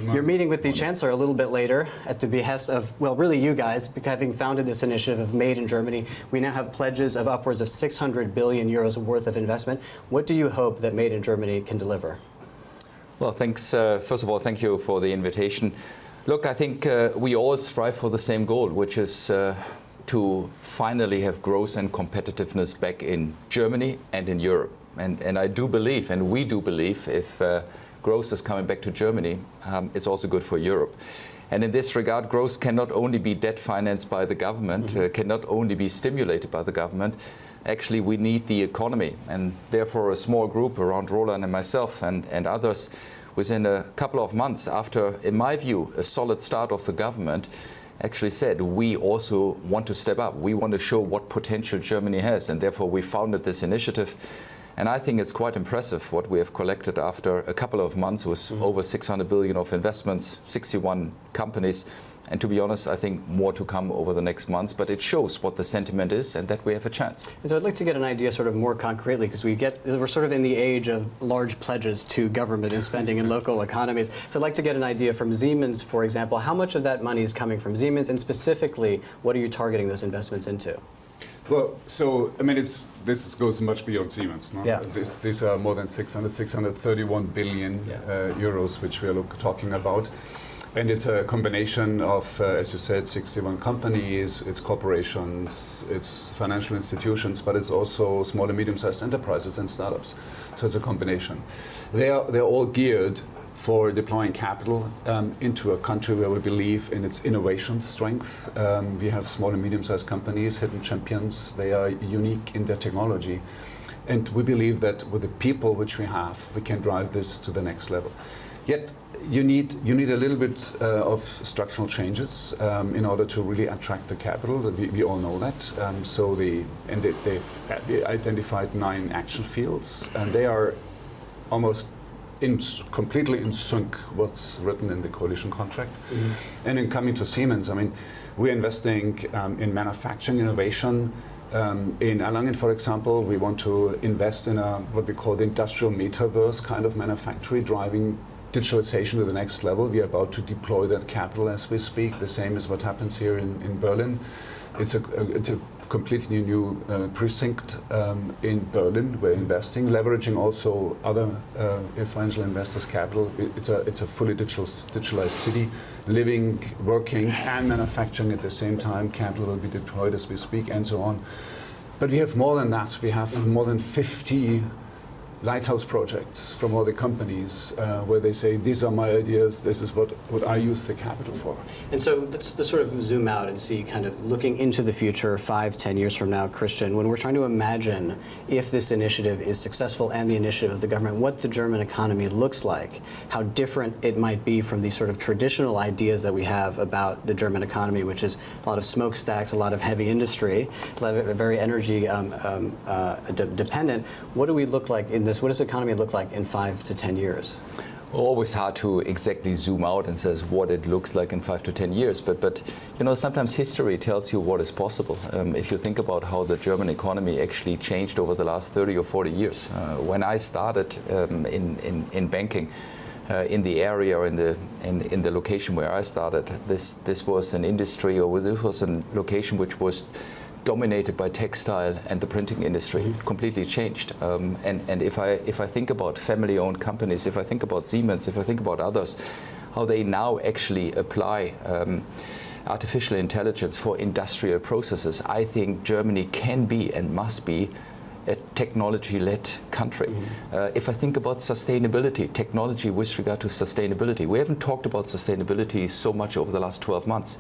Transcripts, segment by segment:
You're meeting with the Chancellor a little bit later at the behest of, well, really you guys, having founded this initiative of Made in Germany. We now have pledges of upwards of 600 billion euros worth of investment. What do you hope that Made in Germany can deliver? Well, thanks. First of all, thank you for the invitation. Look, I think we all strive for the same goal, which is to finally have growth and competitiveness back in Germany and in Europe. And I do believe, and we do believe, if growth is coming back to Germany, it's also good for Europe. And in this regard, growth cannot only be debt financed by the government, cannot only be stimulated by the government. Actually, we need the economy. And therefore, a small group around Roland and myself and others, within a couple of months after, in my view, a solid start of the government, actually said we also want to step up. We want to show what potential Germany has. And therefore, we founded this initiative. And I think it's quite impressive what we have collected after a couple of months with over 600 billion of investments, 61 companies. And to be honest, I think more to come over the next months. But it shows what the sentiment is and that we have a chance. And so I'd like to get an idea sort of more concretely, because we're sort of in the age of large pledges to government and spending in local economies. So I'd like to get an idea from Siemens, for example. How much of that money is coming from Siemens? And specifically, what are you targeting those investments into? Well, so, I mean, this goes much beyond Siemens. No? Yeah. These are more than 631 billion euros, which we are talking about. And it's a combination of, as you said, 61 companies, it's corporations, it's financial institutions, but it's also small and medium-sized enterprises and startups. So it's a combination. They're all geared for deploying capital into a country where we believe in its innovation strength. We have small and medium-sized companies, hidden champions. They are unique in their technology. And we believe that with the people which we have, we can drive this to the next level. Yet, you need a little bit of structural changes in order to really attract the capital. We all know that. They've identified 9 action fields, and they are almost completely in sync what's written in the coalition contract. And in coming to Siemens, I mean, we're investing in manufacturing innovation. In Erlangen, for example, we want to invest in what we call the industrial metaverse kind of manufacturing, driving digitalization to the next level. We are about to deploy that capital as we speak. The same as what happens here in Berlin. It's a completely new precinct in Berlin. We're investing, leveraging also other financial investors' capital. It's a fully digitalized city, living, working, and manufacturing at the same time. Capital will be deployed as we speak, and so on. But we have more than that. We have more than 50 lighthouse projects from all the companies where they say, these are my ideas, this is what I use the capital for. And so let's sort of zoom out and see, kind of looking into the future 5-10 years from now, Christian, when we're trying to imagine if this initiative is successful and the initiative of the government, what the German economy looks like, how different it might be from the sort of traditional ideas that we have about the German economy, which is a lot of smokestacks, a lot of heavy industry, very energy dependent. What do we look like in this? What does the economy look like in 5 to 10 years? Always hard to exactly zoom out and says what it looks like in 5 to 10 years, but you know, sometimes history tells you what is possible. If you think about how the German economy actually changed over the last 30 or 40 years. When I started in banking, in the area or in the location where I started, this was an industry, or this was a location which was dominated by textile and the printing industry. Completely changed. And if I think about family-owned companies, if I think about Siemens, if I think about others, how they now actually apply artificial intelligence for industrial processes, I think Germany can be and must be a technology-led country. If I think about sustainability, technology with regard to sustainability, we haven't talked about sustainability so much over the last 12 months.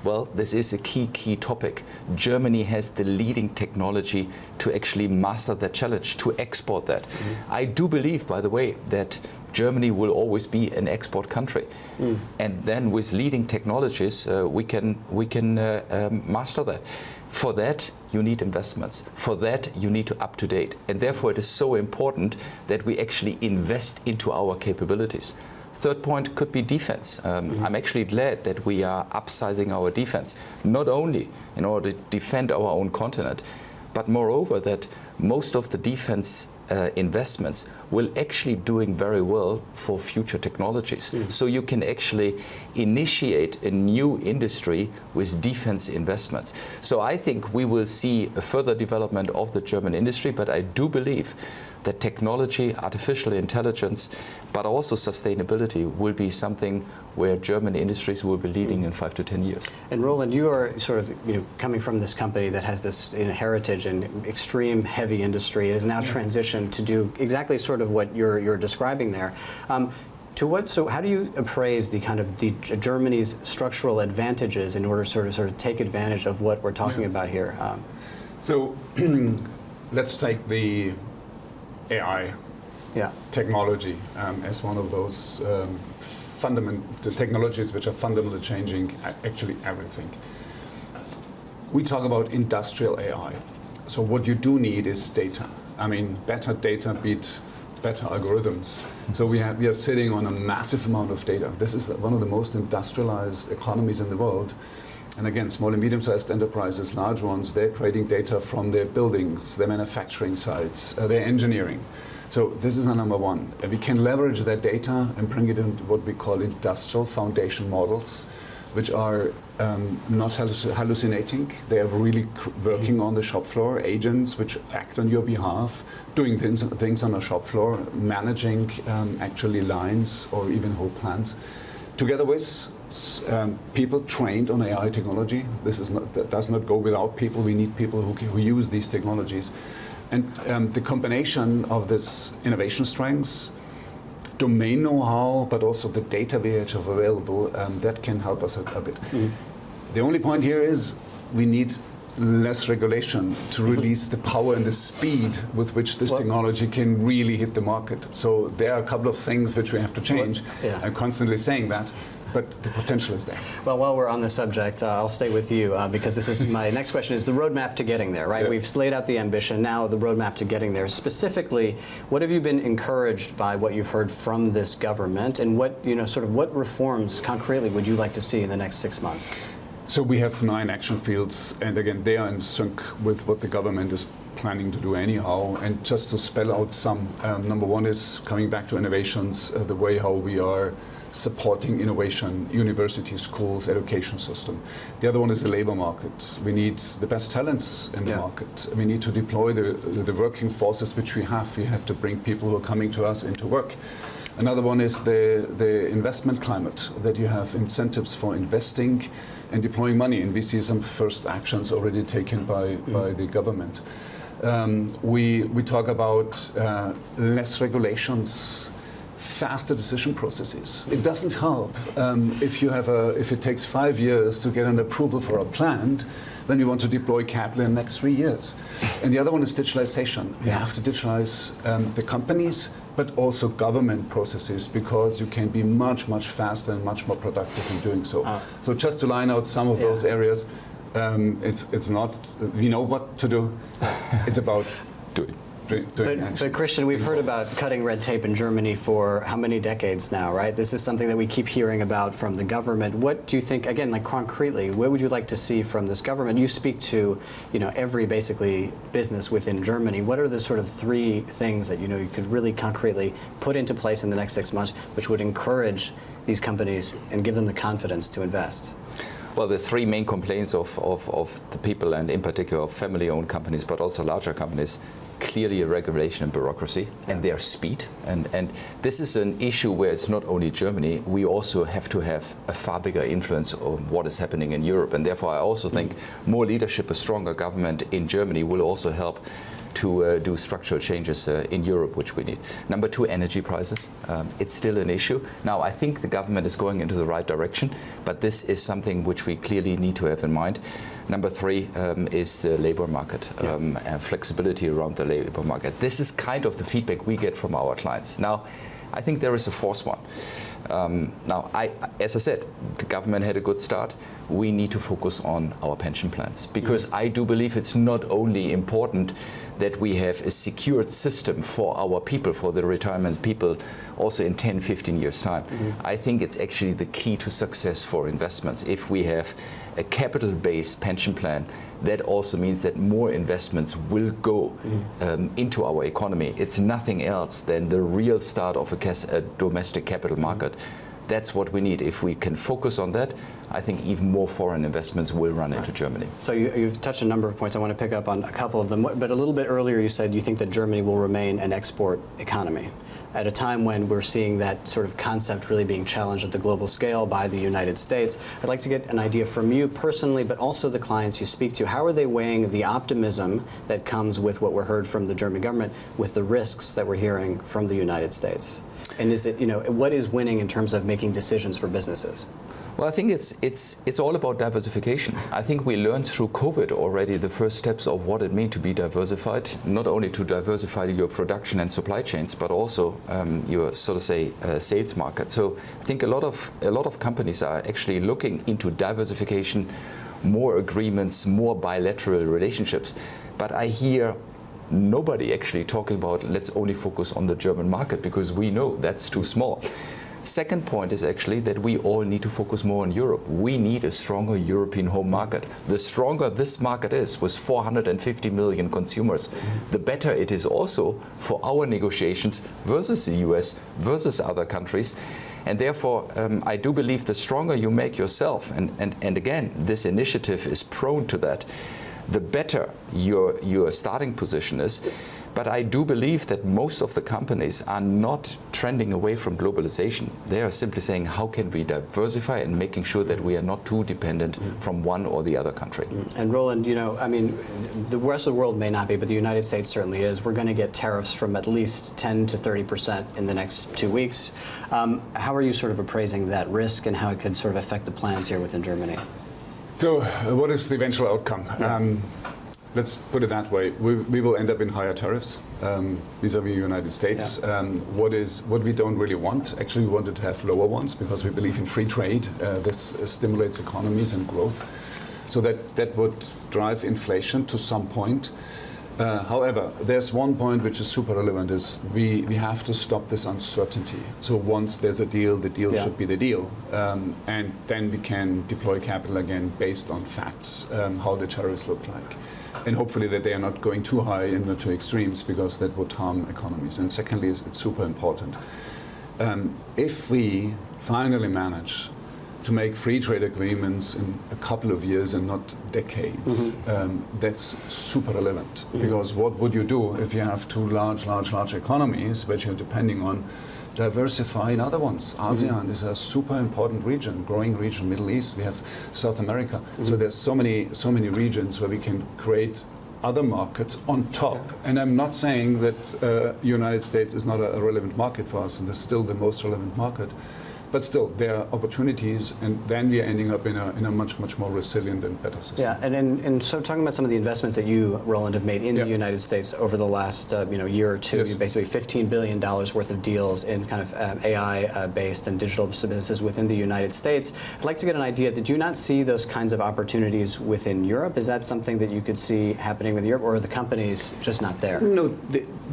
Well, this is a key topic. Germany has the leading technology to actually master that challenge, to export that. I do believe, by the way, that Germany will always be an export country. And then with leading technologies, we can master that. For that, you need investments. For that, you need to up to date. And therefore, it is so important that we actually invest into our capabilities. Third point could be defense. I'm actually glad that we are upsizing our defense, not only in order to defend our own continent, but moreover that most of the defense investments will actually doing very well for future technologies. So you can actually initiate a new industry with defense investments. So I think we will see a further development of the German industry, but I do believe that technology, artificial intelligence, but also sustainability will be something where German industries will be leading in 5 to 10 years. And Roland, you are sort of coming from this company that has this heritage in extreme heavy industry. It has now transitioned to do exactly sort of what you're describing there. So how do you appraise the kind of Germany's structural advantages in order to sort of take advantage of what we're talking about here? So let's take the AI technology as one of those fundamental technologies which are fundamentally changing actually everything. We talk about industrial AI. So what you do need is data. I mean, better data beat better algorithms. So we are sitting on a massive amount of data. This is one of the most industrialized economies in the world. And again, small and medium-sized enterprises, large ones, they're creating data from their buildings, their manufacturing sites, their engineering. So this is the number one. And we can leverage that data and bring it into what we call industrial foundation models, which are not hallucinating. They are really working on the shop floor, agents which act on your behalf, doing things on a shop floor, managing actually lines or even whole plants, together with people trained on AI technology. That does not go without people. We need people who use these technologies. And the combination of this innovation strengths, domain know-how, but also the data we have available, that can help us a bit. The only point here is we need less regulation to release the power and the speed with which this technology can really hit the market. So there are a couple of things which we have to change. I'm constantly saying that. But the potential is there. Well, while we're on the subject, I'll stay with you because this is my next question is the roadmap to getting there, right? We've laid out the ambition, now the roadmap to getting there. Specifically, what have you been encouraged by what you've heard from this government, and what, what reforms concretely would you like to see in the next 6 months? So we have 9 action fields, and again, they are in sync with what the government is planning to do anyhow. And just to spell out some, number one is coming back to innovations, the way how we are supporting innovation, universities, schools, education system. The other one is the labor market. We need the best talents in the market. We need to deploy the working forces which we have. We have to bring people who are coming to us into work. Another one is the investment climate, that you have incentives for investing and deploying money. And we see some first actions already taken by the government. We talk about less regulations, faster decision processes. It doesn't help if it takes 5 years to get an approval for a plant, then you want to deploy capital in the next 3 years. And the other one is digitalization. You have to digitalize the companies, but also government processes, because you can be much, much faster and much more productive in doing so. So just to line out some of those areas, it's not, we know what to do, it's about doing. But Christian, we've heard about cutting red tape in Germany for how many decades now, right? This is something that we keep hearing about from the government. What do you think, again, like concretely, what would you like to see from this government? You speak to, every basically business within Germany. What are the sort of 3 things that you could really concretely put into place in the next 6 months, which would encourage these companies and give them the confidence to invest? Well, the 3 main complaints of the people, and in particular of family-owned companies, but also larger companies, clearly regulation and bureaucracy and their speed. And this is an issue where it's not only Germany, we also have to have a far bigger influence on what is happening in Europe. And therefore I also think more leadership, a stronger government in Germany will also help to do structural changes in Europe, which we need. Number 2, energy prices. It's still an issue. Now, I think the government is going into the right direction, but this is something which we clearly need to have in mind. Number 3 is the labor market, flexibility around the labor market. This is kind of the feedback we get from our clients. Now, I think there is a 4th one. Now, as I said, the government had a good start. We need to focus on our pension plans, because I do believe it's not only important that we have a secured system for our people, for the retirement people, also in 10, 15 years' time. I think it's actually the key to success for investments. If we have a capital-based pension plan, that also means that more investments will go into our economy. It's nothing else than the real start of a domestic capital market. That's what we need. If we can focus on that, I think even more foreign investments will run into Germany. So you've touched a number of points. I want to pick up on a couple of them. But a little bit earlier you said you think that Germany will remain an export economy at a time when we're seeing that sort of concept really being challenged at the global scale by the United States. I'd like to get an idea from you personally, but also the clients you speak to. How are they weighing the optimism that comes with what we're heard from the German government with the risks that we're hearing from the United States? And is it, what is winning in terms of making decisions for businesses? Well, I think it's all about diversification. I think we learned through COVID already the first steps of what it means to be diversified, not only to diversify your production and supply chains, but also your, so to say, sales market. So I think a lot of companies are actually looking into diversification, more agreements, more bilateral relationships. But I hear nobody actually talking about let's only focus on the German market, because we know that's too small. Second point is actually that we all need to focus more on Europe. We need a stronger European home market. The stronger this market is, with 450 million consumers, the better it is also for our negotiations versus the US, versus other countries. And therefore, I do believe the stronger you make yourself, and again, this initiative is prone to that, the better your starting position is. But I do believe that most of the companies are not trending away from globalization. They are simply saying, how can we diversify, and making sure that we are not too dependent from one or the other country. And Roland, I mean, the rest of the world may not be, but the United States certainly is. We're going to get tariffs from at least 10 to 30% in the next 2 weeks. How are you sort of appraising that risk and how it could sort of affect the plans here within Germany? So what is the eventual outcome? Let's put it that way. We will end up in higher tariffs vis-a-vis the United States. Yeah. What we don't really want, actually we wanted to have lower ones, because we believe in free trade. This stimulates economies and growth. So that would drive inflation to some point. However, there's one point which is super relevant, is we have to stop this uncertainty. So once there's a deal, the deal should be the deal. And then we can deploy capital again based on facts, how the tariffs look like. And hopefully that they are not going too high in the two extremes, because that would harm economies. And secondly, it's super important. If we finally manage to make free trade agreements in a couple of years and not decades, that's super relevant. Because what would you do if you have two large economies which you're depending on? Diversify in other ones. ASEAN is a super important region, growing region. Middle East, we have South America. So there's so many regions where we can create other markets on top. And I'm not saying that United States is not a relevant market for us, and it's still the most relevant market. But still, there are opportunities, and then we are ending up in a much more resilient and better system. Yeah, and so talking about some of the investments that you, Roland, have made in the United States over the last year or two, basically $15 billion worth of deals in kind of AI-based and digital businesses within the United States. I'd like to get an idea, did you not see those kinds of opportunities within Europe? Is that something that you could see happening with Europe, or are the companies just not there? No,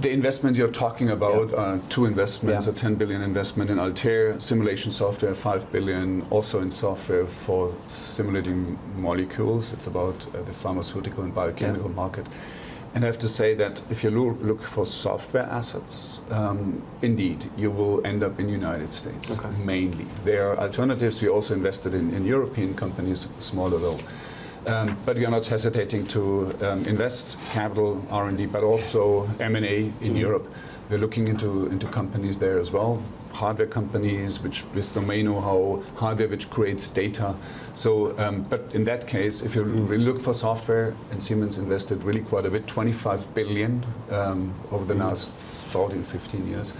the investment you're talking about are two investments, a 10 billion investment in Altair, simulation software, 5 billion, also in software for simulating molecules. It's about the pharmaceutical and biochemical market. And I have to say that if you look for software assets, indeed, you will end up in the United States, mainly. There are alternatives. We also invested in European companies, smaller though. But we are not hesitating to invest capital, R&D, but also M&A in Europe. We're looking into companies there as well. Hardware companies with domain know-how, hardware which creates data. So, but in that case, if you really look for software, and Siemens invested really quite a bit, 25 billion over the last 14, 15 years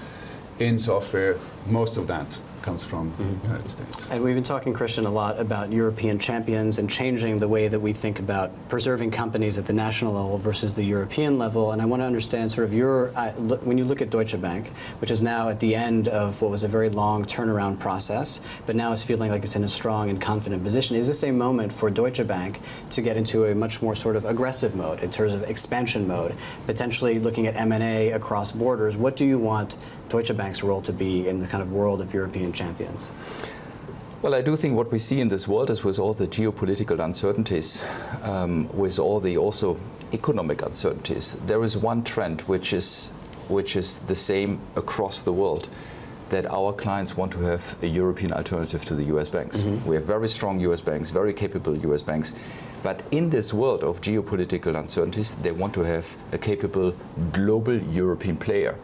in software, most of that comes from the United States. And we've been talking, Christian, a lot about European champions and changing the way that we think about preserving companies at the national level versus the European level. And I want to understand sort of when you look at Deutsche Bank, which is now at the end of what was a very long turnaround process, but now is feeling like it's in a strong and confident position. Is this a moment for Deutsche Bank to get into a much more sort of aggressive mode in terms of expansion mode, potentially looking at M&A across borders? What do you want Deutsche Bank's role to be in the kind of world of European champions? Well, I do think what we see in this world is with all the geopolitical uncertainties, with all the also economic uncertainties, there is one trend which is the same across the world, that our clients want to have a European alternative to the US banks. We have very strong US banks, very capable US banks, but in this world of geopolitical uncertainties, they want to have a capable global European player.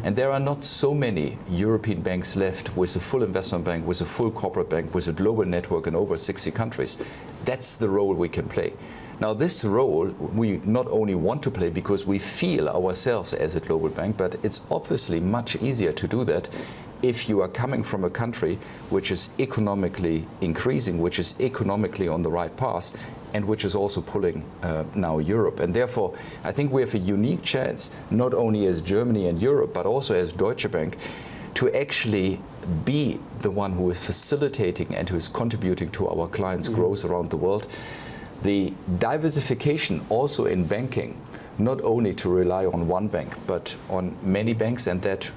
And there are not so many European banks left with a full investment bank, with a full corporate bank, with a global network in over 60 countries. That's the role we can play. Now, this role we not only want to play because we feel ourselves as a global bank, but it's obviously much easier to do that if you are coming from a country which is economically increasing, which is economically on the right path, and which is also pulling now Europe. And therefore, I think we have a unique chance, not only as Germany and Europe, but also as Deutsche Bank, to actually be the one who is facilitating and who is contributing to our clients' growth around the world. The diversification also in banking, not only to rely on one bank, but on many banks, and that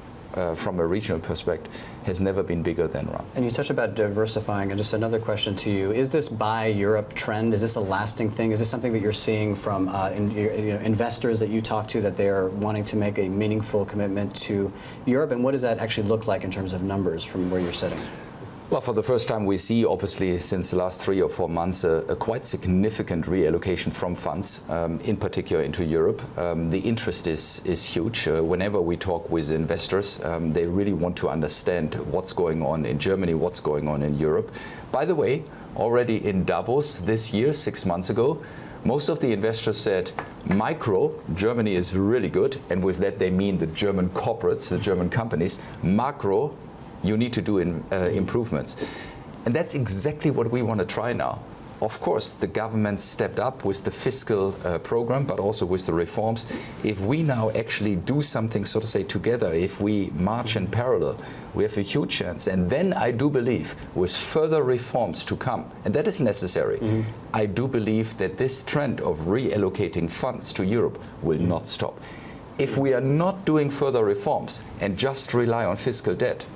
from a regional perspective has never been bigger than now. And you touched about diversifying, and just another question to you. Is this buy Europe trend, is this a lasting thing? Is this something that you're seeing from investors that you talk to, that they're wanting to make a meaningful commitment to Europe? And what does that actually look like in terms of numbers from where you're sitting? Well, for the first time we see, obviously, since the last 3 or 4 months, a quite significant reallocation from funds, in particular into Europe. The interest is huge. Whenever we talk with investors, they really want to understand what's going on in Germany, what's going on in Europe. By the way, already in Davos this year, 6 months ago, most of the investors said, micro, Germany is really good, and with that they mean the German corporates, the German companies. Macro, you need to do improvements. And that's exactly what we want to try now. Of course, the government stepped up with the fiscal program, but also with the reforms. If we now actually do something, so to say, together, if we march in parallel, we have a huge chance. And then I do believe, with further reforms to come, and that is necessary, I do believe that this trend of reallocating funds to Europe will not stop. If we are not doing further reforms and just rely on fiscal debt,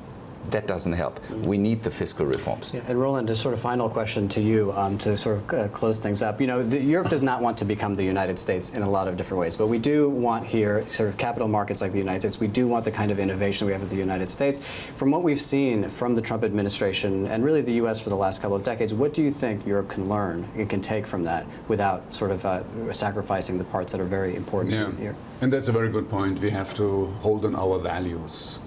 that doesn't help. We need the fiscal reforms. Yeah, and Roland, a sort of final question to you to sort of close things up. You know, Europe does not want to become the United States in a lot of different ways, but we do want here sort of capital markets like the United States. We do want the kind of innovation we have in the United States. From what we've seen from the Trump administration and really the U.S. for the last couple of decades, what do you think Europe can learn and can take from that without sort of sacrificing the parts that are very important here? And that's a very good point. We have to hold on our values.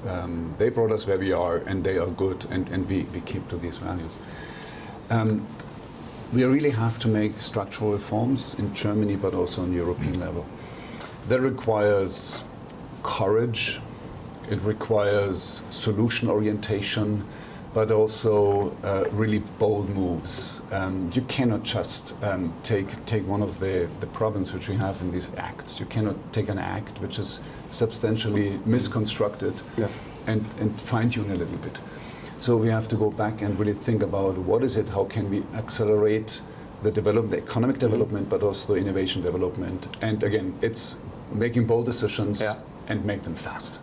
They brought us where we are, and they are good, and we keep to these values. We really have to make structural reforms in Germany, but also on European level. That requires courage, it requires solution orientation, but also really bold moves. You cannot just take one of the problems which we have in these acts. You cannot take an act which is substantially misconstructed and fine-tune a little bit. So we have to go back and really think about what is it, how can we accelerate the development, the economic development, but also the innovation development. And again, it's making bold decisions and make them fast.